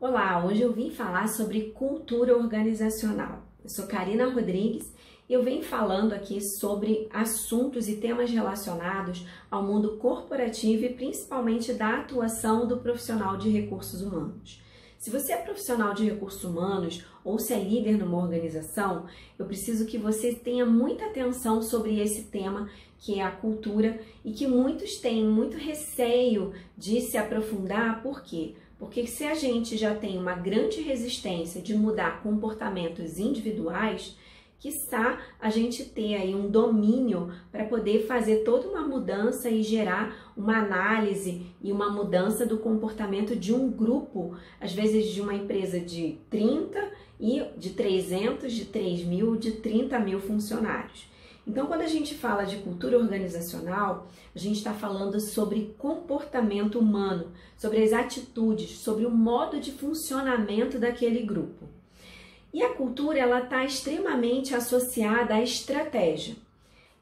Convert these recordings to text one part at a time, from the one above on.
Olá, hoje eu vim falar sobre cultura organizacional. Eu sou Karina Rodrigues e eu venho falando aqui sobre assuntos e temas relacionados ao mundo corporativo e principalmente da atuação do profissional de recursos humanos. Se você é profissional de recursos humanos ou se é líder numa organização, eu preciso que você tenha muita atenção sobre esse tema que é a cultura e que muitos têm muito receio de se aprofundar. Por quê? Porque se a gente já tem uma grande resistência de mudar comportamentos individuais, quiçá a gente ter aí um domínio para poder fazer toda uma mudança e gerar uma análise e uma mudança do comportamento de um grupo, às vezes de uma empresa de 30 e de 300, de 3 mil, de 30 mil funcionários. Então, quando a gente fala de cultura organizacional, a gente está falando sobre comportamento humano, sobre as atitudes, sobre o modo de funcionamento daquele grupo. E a cultura, ela está extremamente associada à estratégia.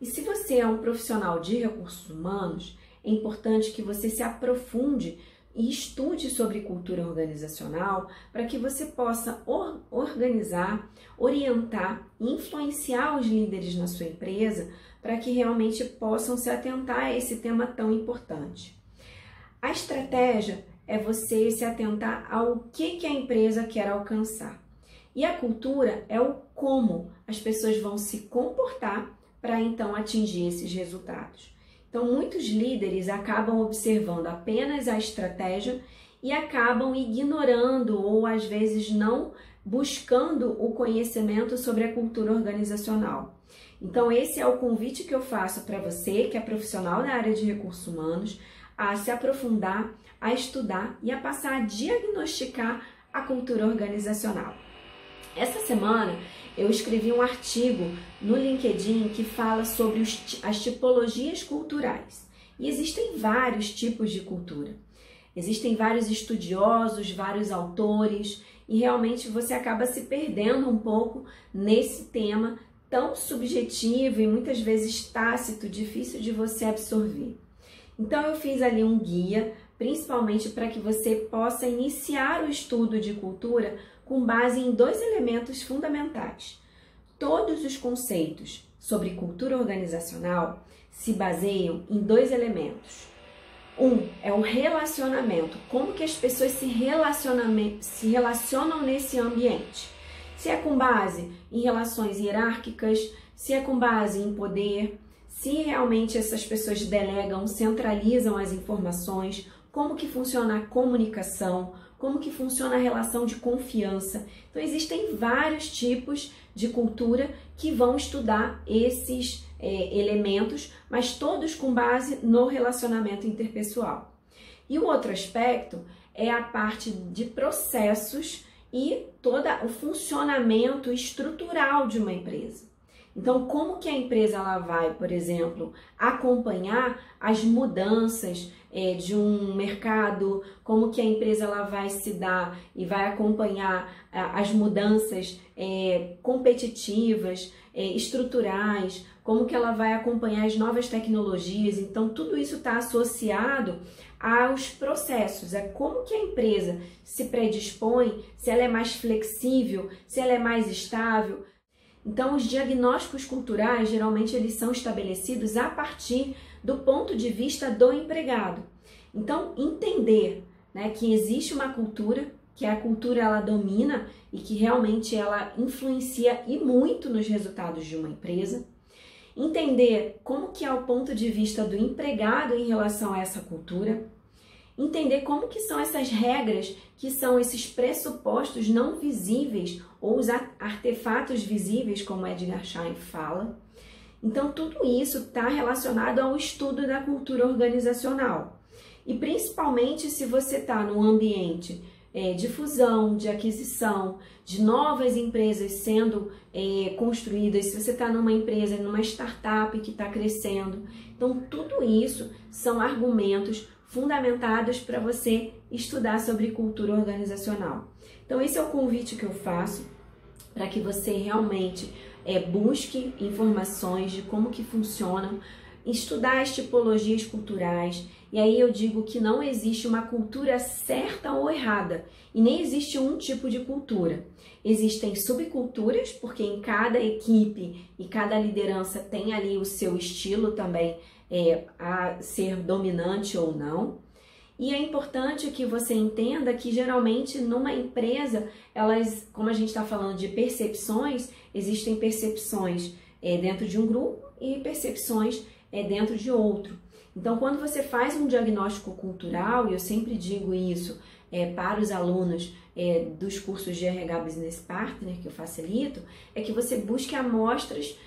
E se você é um profissional de recursos humanos, é importante que você se aprofunde e estude sobre cultura organizacional para que você possa organizar, orientar e influenciar os líderes na sua empresa para que realmente possam se atentar a esse tema tão importante. A estratégia é você se atentar ao que a empresa quer alcançar. E a cultura é o como as pessoas vão se comportar para então atingir esses resultados. Então, muitos líderes acabam observando apenas a estratégia e acabam ignorando ou, às vezes, não buscando o conhecimento sobre a cultura organizacional. Então, esse é o convite que eu faço para você, que é profissional da área de recursos humanos, a se aprofundar, a estudar e a passar a diagnosticar a cultura organizacional. Essa semana eu escrevi um artigo no LinkedIn que fala sobre as tipologias culturais. E existem vários tipos de cultura. Existem vários estudiosos, vários autores, e realmente você acaba se perdendo um pouco nesse tema tão subjetivo e muitas vezes tácito, difícil de você absorver. Então eu fiz ali um guia, principalmente para que você possa iniciar o estudo de cultura com base em dois elementos fundamentais. Todos os conceitos sobre cultura organizacional se baseiam em dois elementos. Um é o relacionamento, como que as pessoas se relacionam nesse ambiente. Se é com base em relações hierárquicas, se é com base em poder, se realmente essas pessoas delegam, centralizam as informações, como que funciona a comunicação, como que funciona a relação de confiança. Então, existem vários tipos de cultura que vão estudar esses elementos, mas todos com base no relacionamento interpessoal. E o outro aspecto é a parte de processos e todo o funcionamento estrutural de uma empresa. Então, como que a empresa ela vai, por exemplo, acompanhar as mudanças de um mercado, como que a empresa ela vai se dar e vai acompanhar as mudanças competitivas, estruturais, como que ela vai acompanhar as novas tecnologias. Então, tudo isso está associado aos processos, é como que a empresa se predispõe, se ela é mais flexível, se ela é mais estável. Então, os diagnósticos culturais, geralmente, eles são estabelecidos a partir do ponto de vista do empregado. Então, entender, né, que existe uma cultura, que a cultura ela domina e que realmente ela influencia e muito nos resultados de uma empresa. Entender como que é o ponto de vista do empregado em relação a essa cultura. Entender como que são essas regras, que são esses pressupostos não visíveis ou os artefatos visíveis, como Edgar Schein fala. Então, tudo isso está relacionado ao estudo da cultura organizacional. E principalmente se você está num ambiente de fusão, de aquisição, de novas empresas sendo construídas, se você está numa empresa, numa startup que está crescendo. Então, tudo isso são argumentos fundamentados para você estudar sobre cultura organizacional. Então, esse é o convite que eu faço para que você realmente busque informações de como que funcionam, estudar as tipologias culturais E aí eu digo que não existe uma cultura certa ou errada, e nem existe um tipo de cultura. Existem subculturas, porque em cada equipe e cada liderança tem ali o seu estilo também a ser dominante ou não. E é importante que você entenda que geralmente numa empresa, elas, como a gente está falando de percepções, existem percepções dentro de um grupo e percepções dentro de outro. Então, quando você faz um diagnóstico cultural, e eu sempre digo isso para os alunos dos cursos de RH Business Partner que eu facilito, é que você busque amostras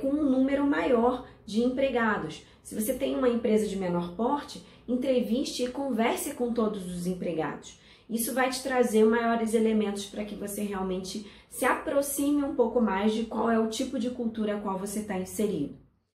com um número maior de empregados. Se você tem uma empresa de menor porte, entreviste e converse com todos os empregados. Isso vai te trazer maiores elementos para que você realmente se aproxime um pouco mais de qual é o tipo de cultura a qual você está inserido.